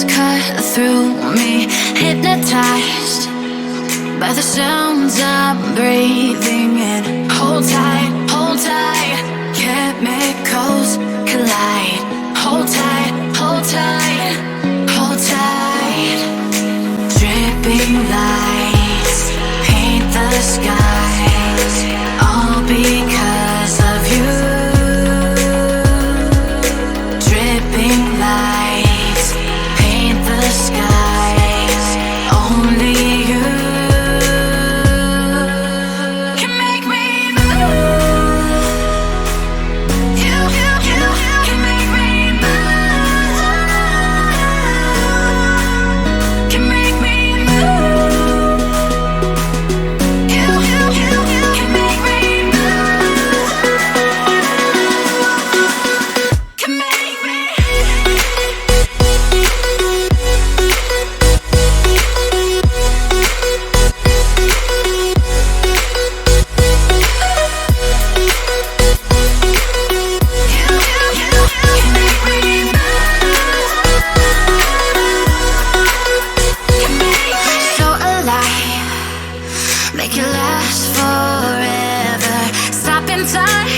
waves cut through me, hypnotized by the sounds I'm breathing in. Hold tight, chemicals collide. Hold tight, hold tight, hold tight. Dripping lights paint the skies, all because of you. Dripping lights paint the skies, only you can make me move. You can make me move. Can make me move. You can make me move. Can make me. So alive, make it last forever. Stop in time.